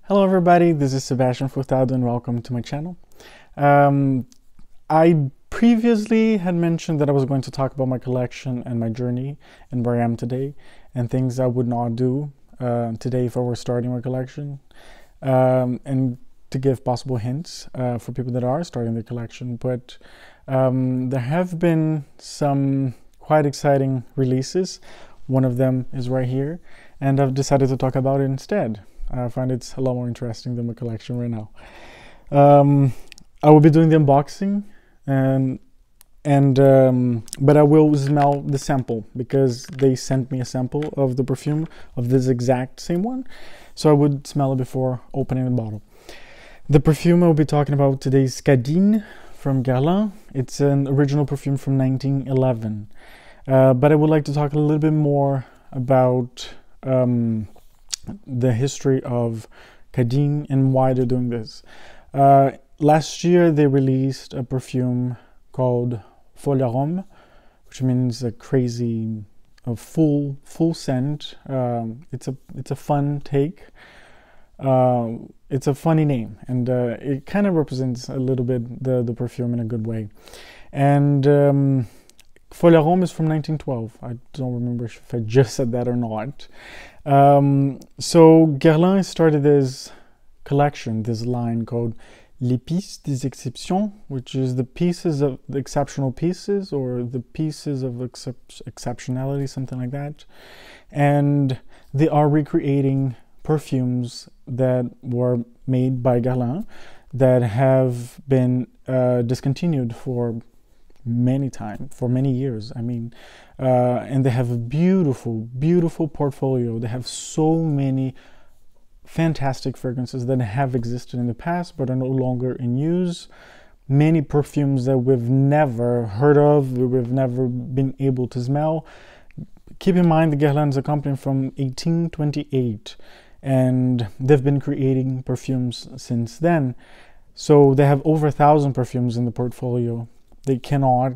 Hello everybody, this is Sebastian Furtado and welcome to my channel. I previously had mentioned that I was going to talk about my collection and my journey and where I am today and things I would not do today if I were starting my collection, and to give possible hints for people that are starting their collection. But there have been some quite exciting releases. One of them is right here, and I've decided to talk about it instead. I find it's a lot more interesting than my collection right now. I will be doing the unboxing, but I will smell the sample because they sent me a sample of the perfume of this exact same one. So I would smell it before opening the bottle. The perfume I'll be talking about today is Kadine from Guerlain. It's an original perfume from 1911. But I would like to talk a little bit more about the history of Kadine and why they're doing this. Last year they released a perfume called Floral, which means a crazy, full scent. It's a fun take. It's a funny name, and it kind of represents a little bit the perfume in a good way. And Floral is from 1912. I don't remember if I just said that or not. So Guerlain started this collection, this line called Les Pistes des Exceptions, which is the pieces of the exceptional pieces, or the pieces of exceptionality, something like that. And they are recreating perfumes that were made by Guerlain that have been discontinued for many years. I mean, and they have a beautiful portfolio. They have so many fantastic fragrances that have existed in the past but are no longer in use. Many perfumes that we've never heard of, we've never been able to smell. Keep in mind, the Guerlain is a company from 1828, and they've been creating perfumes since then. So they have over 1,000 perfumes in the portfolio. They cannot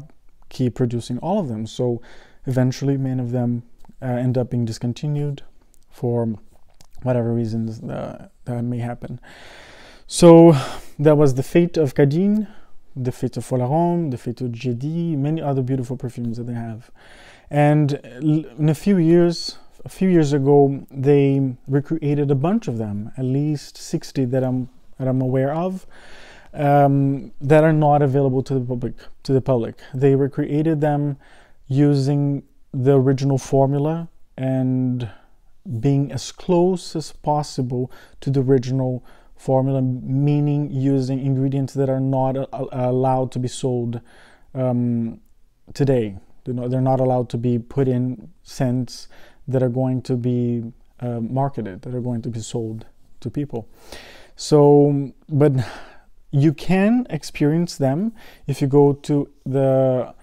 keep producing all of them, so eventually many of them end up being discontinued for whatever reasons that may happen. So that was the fate of Kadine, the fate of Floral, the fate of Jeudi, many other beautiful perfumes that they have. And in a few years ago, they recreated a bunch of them, at least 60 that I'm aware of. That are not available to the public. They recreated them using the original formula and being as close as possible to the original formula, meaning using ingredients that are not allowed to be sold today. They're not allowed to be put in scents that are going to be marketed, that are going to be sold to people. So, but you can experience them if you go to the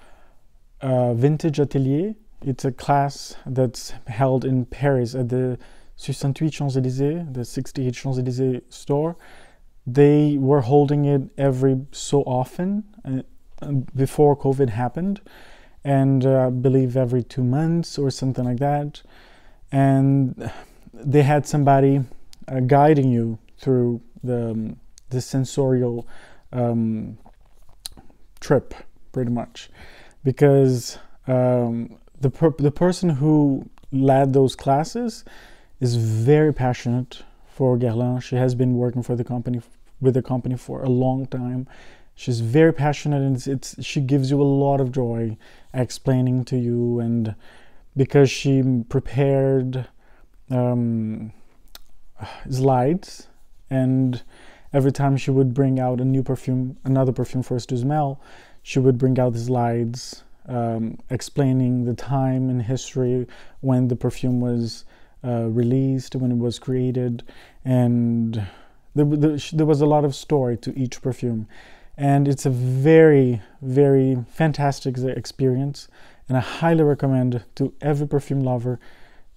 Vintage Atelier. It's a class that's held in Paris at the 68 Champs-Élysées, the 68 Champs-Élysées store. They were holding it every so often before COVID happened, and I believe every 2 months or something like that. And they had somebody guiding you through the sensorial trip, pretty much, because the person who led those classes is very passionate for Guerlain. She has been working for the company for a long time. She's very passionate, and she gives you a lot of joy explaining to you, and because she prepared slides, and every time she would bring out a new perfume, another perfume for us to smell, she would bring out the slides explaining the time and history when the perfume was released, when it was created, and there was a lot of story to each perfume. And it's a very fantastic experience, and I highly recommend to every perfume lover,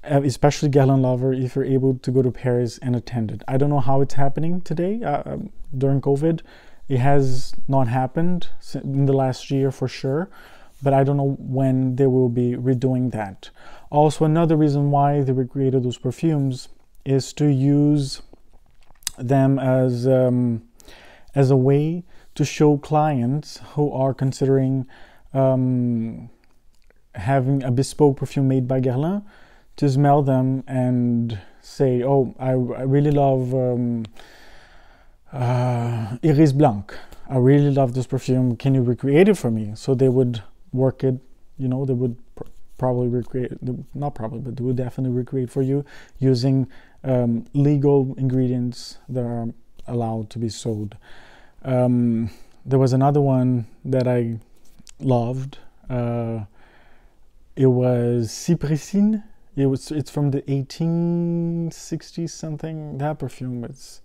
especially Guerlain lover, if you're able to go to Paris and attend it. I don't know how it's happening today. During COVID, it has not happened in the last year for sure, but I don't know when they will be redoing that. Also, another reason why they recreated those perfumes is to use them as a way to show clients who are considering having a bespoke perfume made by Guerlain to smell them and say, oh, I really love Iris Blanc. I really love this perfume. Can you recreate it for me? So they would work it, you know, they would probably recreate, not probably, but they would definitely recreate for you using legal ingredients that are allowed to be sold. There was another one that I loved. It was Cypressine. It's from the 1860s something. That perfume, it's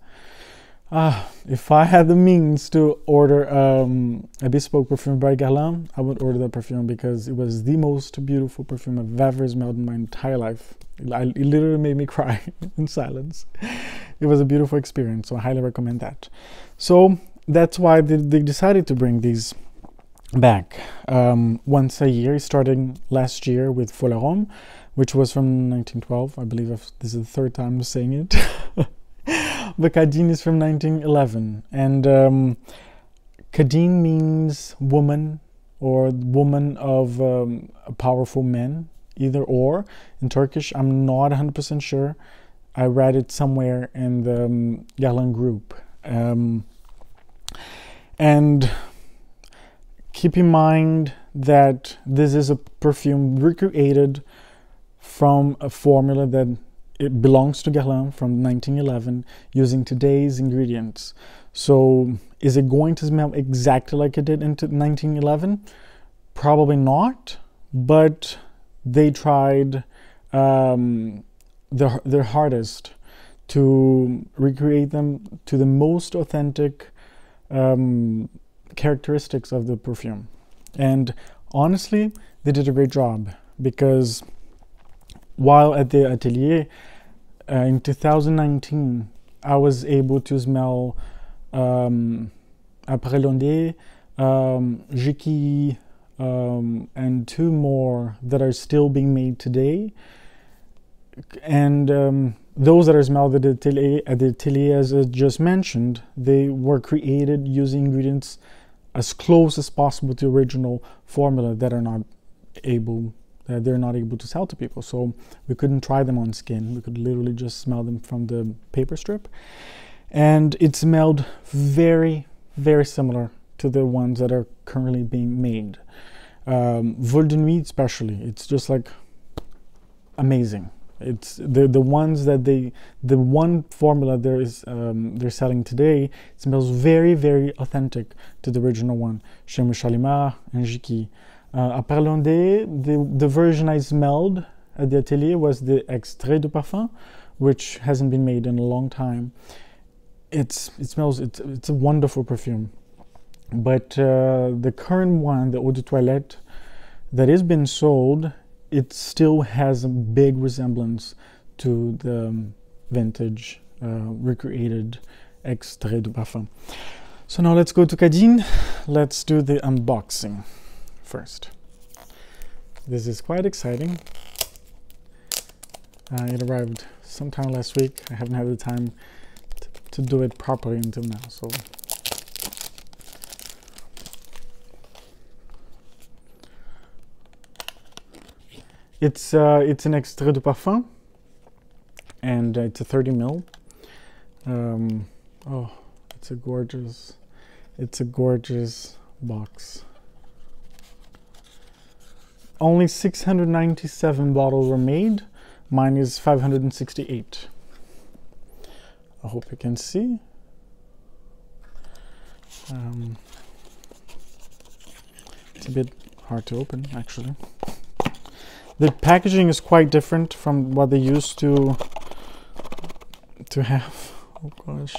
if I had the means to order a bespoke perfume by Guerlain, I would order that perfume because it was the most beautiful perfume I've ever smelled in my entire life. It literally made me cry in silence. It was a beautiful experience, so I highly recommend that. So that's why they decided to bring these back once a year, starting last year with Floral, which was from 1912. I believe this is the third time I'm saying it. But Kadine is from 1911, and Kadine means woman, or woman of a powerful man, either or. In Turkish, I'm not 100% sure. I read it somewhere in the Guerlain group. And keep in mind that this is a perfume recreated from a formula that it belongs to Guerlain from 1911 using today's ingredients. So is it going to smell exactly like it did in 1911? Probably not, but they tried their hardest to recreate them to the most authentic characteristics of the perfume. And honestly, they did a great job, because while at the atelier in 2019, I was able to smell Après l'Ondée, Jiki, and two more that are still being made today. And those that are smelled at the atelier, as I just mentioned, they were created using ingredients as close as possible to the original formula that they're not able to sell to people. So we couldn't try them on skin. We could literally just smell them from the paper strip. And it smelled very, very similar to the ones that are currently being made. Vol de Nuit especially, it's just like amazing. It's the ones that the one formula they're selling today smells very, very authentic to the original one. Chez Shalimar and Jiki. Après l'Ondée, the version I smelled at the atelier was the Extrait de Parfum, which hasn't been made in a long time. It's a wonderful perfume. But the current one, the Eau de Toilette, that is being sold, it still has a big resemblance to the vintage recreated Extrait de Parfum. So now let's go to Kadine. Let's do the unboxing first. This is quite exciting. It arrived sometime last week. I haven't had the time to do it properly until now. So it's an Extrait de Parfum, and it's a 30 ml. Oh, it's a gorgeous box. Only 697 bottles were made. Mine is 568. I hope you can see. It's a bit hard to open, actually. The packaging is quite different from what they used to have. Oh gosh,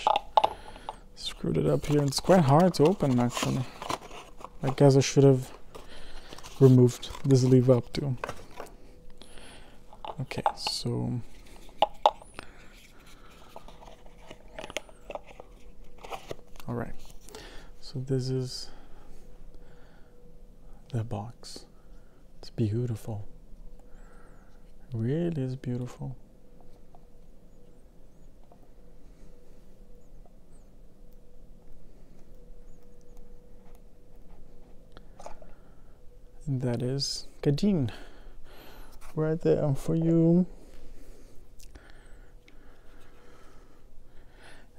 screwed it up here. It's quite hard to open, actually. I guess I should have removed this leaf up too. Okay, so all right, so this is the box. It's beautiful. It really is beautiful. That is Kadine. Right there for you.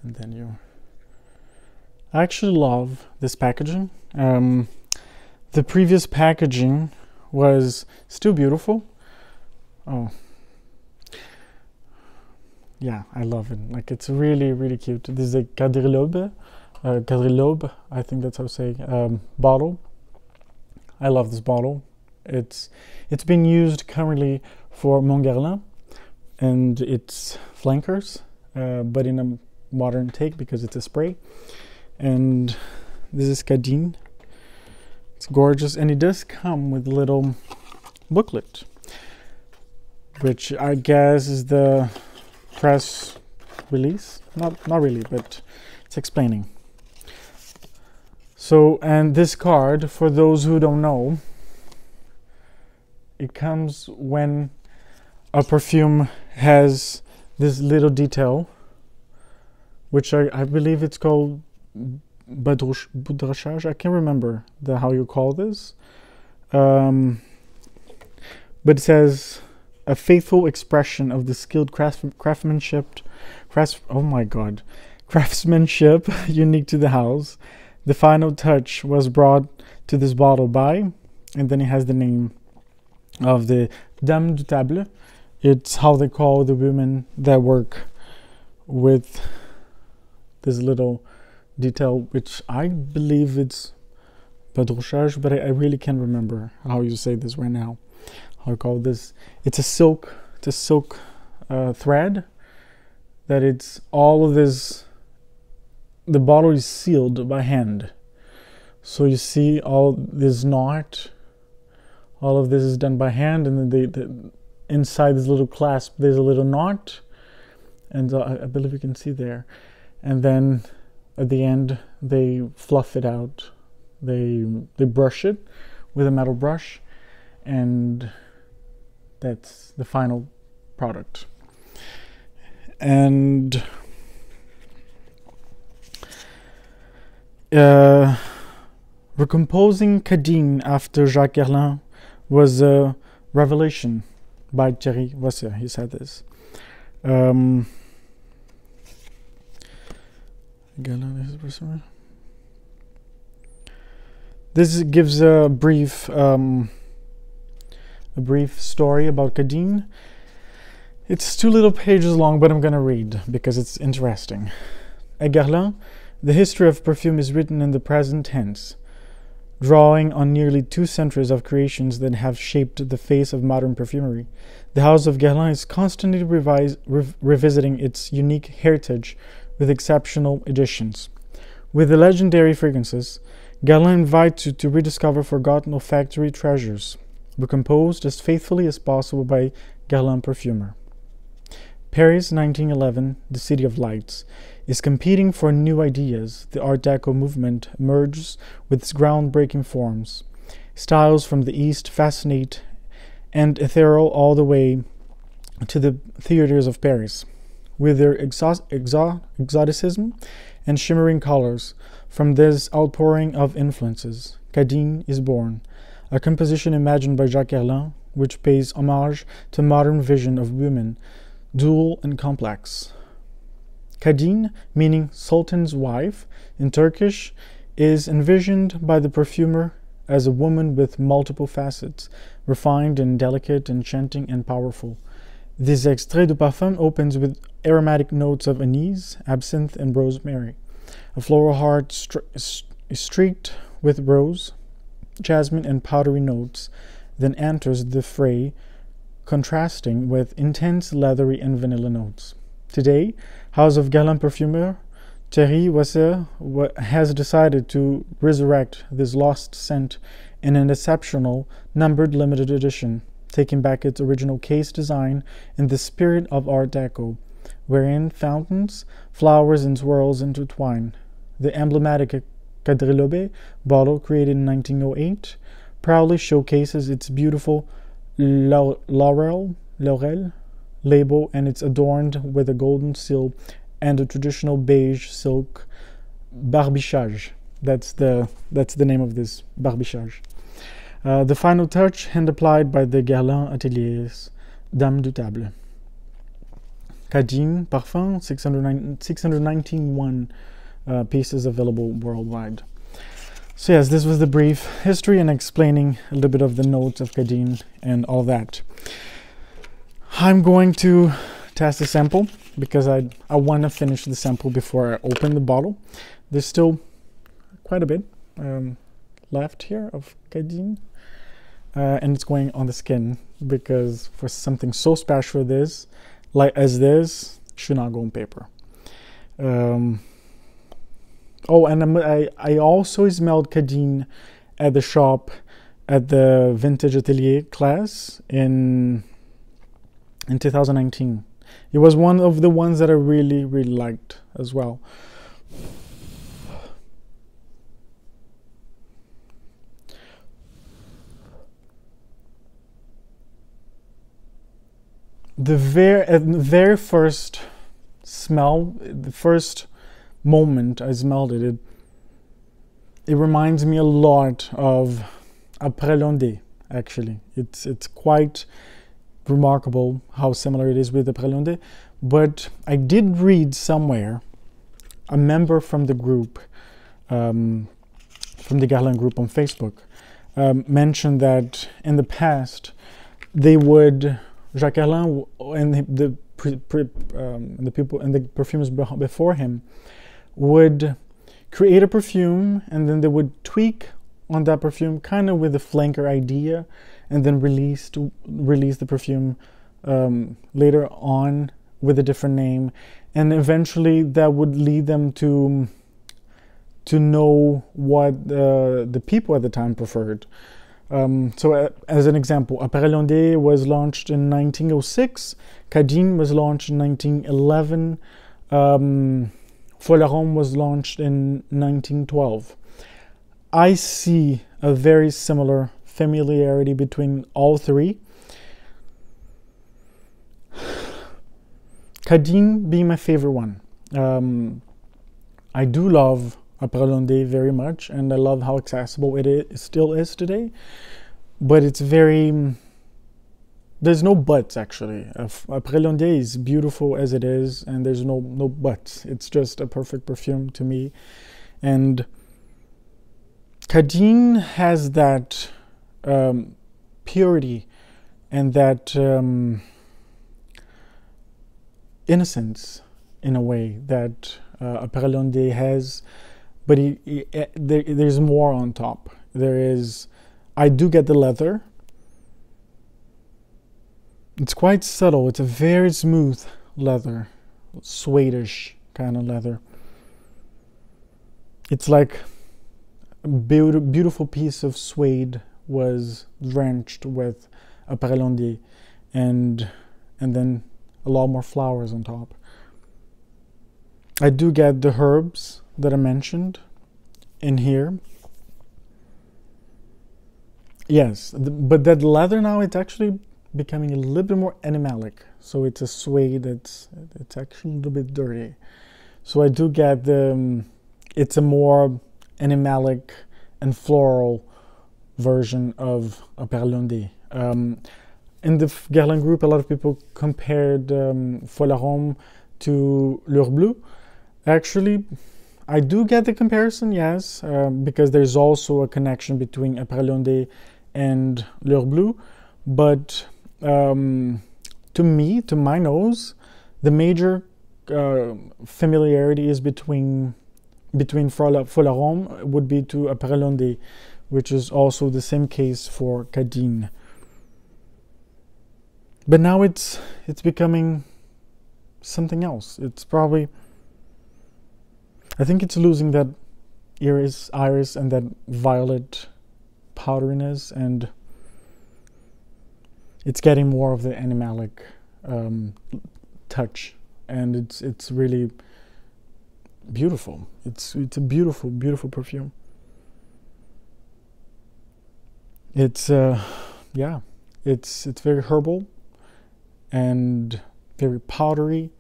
And then you... I actually love this packaging. The previous packaging was still beautiful. Oh. Yeah, I love it. Like, it's really, really cute. This is a Quadrilobe, I think that's how to say, bottle. I love this bottle. It's being used currently for Guerlain and its flankers, but in a modern take because it's a spray. And this is Kadine. It's gorgeous, and it does come with a little booklet, which I guess is the press release. Not really, but it's explaining. So, and this card, for those who don't know, it comes when a perfume has this little detail, which I believe it's called boudrachage. I can't remember how you call this. But it says, a faithful expression of the skilled craftsmanship unique to the house. The final touch was brought to this bottle by, and then it has the name of the Dame du Table. It's how they call the women that work with this little detail, which I believe it's boudrachage, but I really can't remember how you say this right now. How I call this? It's a silk thread. That it's all of this. The bottle is sealed by hand, so you see all this knot. All of this is done by hand, and then inside this little clasp, there's a little knot, and I believe you can see there. And then at the end, they fluff it out. They brush it with a metal brush, and that's the final product. And recomposing Kadine after Jacques Guerlain was a revelation by Thierry Wasser. He said this. This gives a brief story about Kadine. It's 2 little pages long, but I'm gonna read because it's interesting. At Guerlain, the history of perfume is written in the present tense, drawing on nearly 2 centuries of creations that have shaped the face of modern perfumery. The house of Guerlain is constantly revisiting its unique heritage with exceptional additions. With the legendary fragrances, Guerlain invites you to rediscover forgotten olfactory treasures, recomposed as faithfully as possible by Guerlain perfumer. Paris, 1911, the City of Lights, is competing for new ideas. The Art Deco movement emerges with its groundbreaking forms. Styles from the East fascinate and ethereal all the way to the theaters of Paris, with their exoticism and shimmering colors. From this outpouring of influences, Kadine is born, a composition imagined by Jacques Guerlain, which pays homage to a modern vision of women, dual and complex. Kadine, meaning Sultan's wife in Turkish, is envisioned by the perfumer as a woman with multiple facets, refined and delicate, enchanting and powerful. This extrait de parfum opens with aromatic notes of anise, absinthe, and rosemary. A floral heart streaked with rose, jasmine, and powdery notes, then enters the fray, contrasting with intense leathery and vanilla notes. Today, House of Guerlain perfumer Thierry Wasser has decided to resurrect this lost scent in an exceptional, numbered limited edition, taking back its original case design in the spirit of Art Deco, wherein fountains, flowers, and swirls intertwine. The emblematic Quadrilobe bottle, created in 1908, proudly showcases its beautiful Laurel label, and it's adorned with a golden seal and a traditional beige silk barbichage. That's the name of this barbichage. The final touch, hand applied by the Guerlain Ateliers, Dame du Table. Kadine, Parfum, 619 pieces available worldwide. So yes, this was the brief history and explaining a little bit of the notes of Kadine and all that. I'm going to test the sample because I want to finish the sample before I open the bottle. There's still quite a bit left here of Kadine. And it's going on the skin because for something so special this, like as this, should not go on paper. Oh, and I also smelled Kadine at the shop at the Vintage Atelier class in 2019. It was one of the ones that I really liked as well. The very first smell, the first moment I smelled it, it reminds me a lot of Après L'Ondée, actually. It's quite remarkable how similar it is with Après L'Ondée. But I did read somewhere, a member from the group, from the Guerlain group on Facebook, mentioned that in the past they would, Jacques Guerlain and the people and the perfumers before him would create a perfume, and then they would tweak on that perfume kind of with a flanker idea, and then release the perfume later on with a different name, and eventually that would lead them to know what the people at the time preferred. So as an example, Après L'Ondée was launched in 1906, Kadine was launched in 1911, Floral was launched in 1912. I see a very similar familiarity between all three. Kadine being my favorite one. I do love Après L'Ondée very much, and I love how accessible it still is today. But it's very... There's no buts, actually. Après L'Ondée is beautiful as it is, and there's no buts. It's just a perfect perfume to me. And Kadine has that purity and that innocence, in a way, that Après L'Ondée has. But there's more on top. I do get the leather. It's quite subtle. It's a very smooth leather, suede-ish kind of leather. It's like a beautiful piece of suede was drenched with Après L'Ondée, and then a lot more flowers on top. I do get the herbs that I mentioned in here. Yes, but that leather now, it's actually becoming a little bit more animalic. So it's a suede it's actually a little bit dirty. So I do get it's a more animalic and floral version of Après L'Ondée. In the Guerlain group, a lot of people compared Floral to Herbal. Actually, I do get the comparison, yes, because there's also a connection between Après L'Ondée and Herbal. But to me, to my nose, the major familiarity is between Floral would be to Après L'Ondée, which is also the same case for Kadine. But now it's becoming something else. It's probably, I think it's losing that iris and that violet powderiness, and it's getting more of the animalic touch, and it's really beautiful. It's a beautiful perfume. It's yeah, it's very herbal and very powdery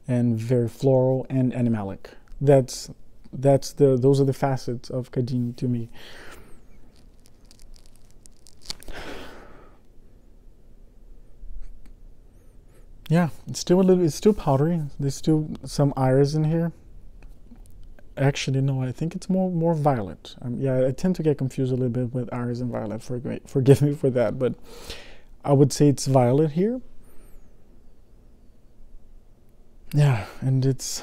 and very floral and animalic. Those are the facets of Kadine to me. Yeah, it's still a little. It's still powdery. There's still some iris in here. Actually, no, I think it's more violet. Yeah, I tend to get confused a little bit with iris and violet. Forgive me for that, but I would say it's violet here. Yeah, and it's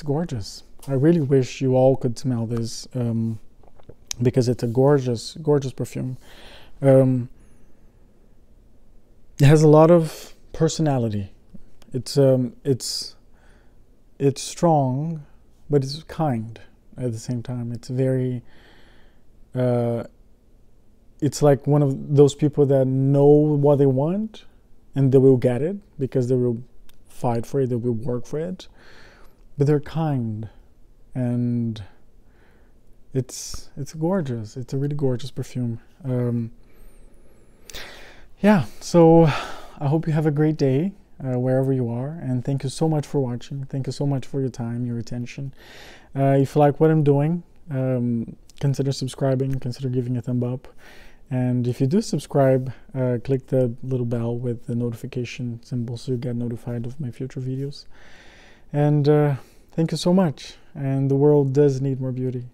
gorgeous. I really wish you all could smell this, because it's a gorgeous perfume. It has a lot of personality. It's strong, but it's kind at the same time. It's very it's like one of those people that know what they want and they will get it because they will fight for it, they will work for it, but they're kind, and it's gorgeous. It's a really gorgeous perfume. Yeah, so I hope you have a great day wherever you are, and thank you so much for watching. Thank you so much for your time, your attention. If you like what I'm doing, consider subscribing, consider giving a thumb up, and if you do subscribe, click the little bell with the notification symbol so you get notified of my future videos. And thank you so much, and the world does need more beauty.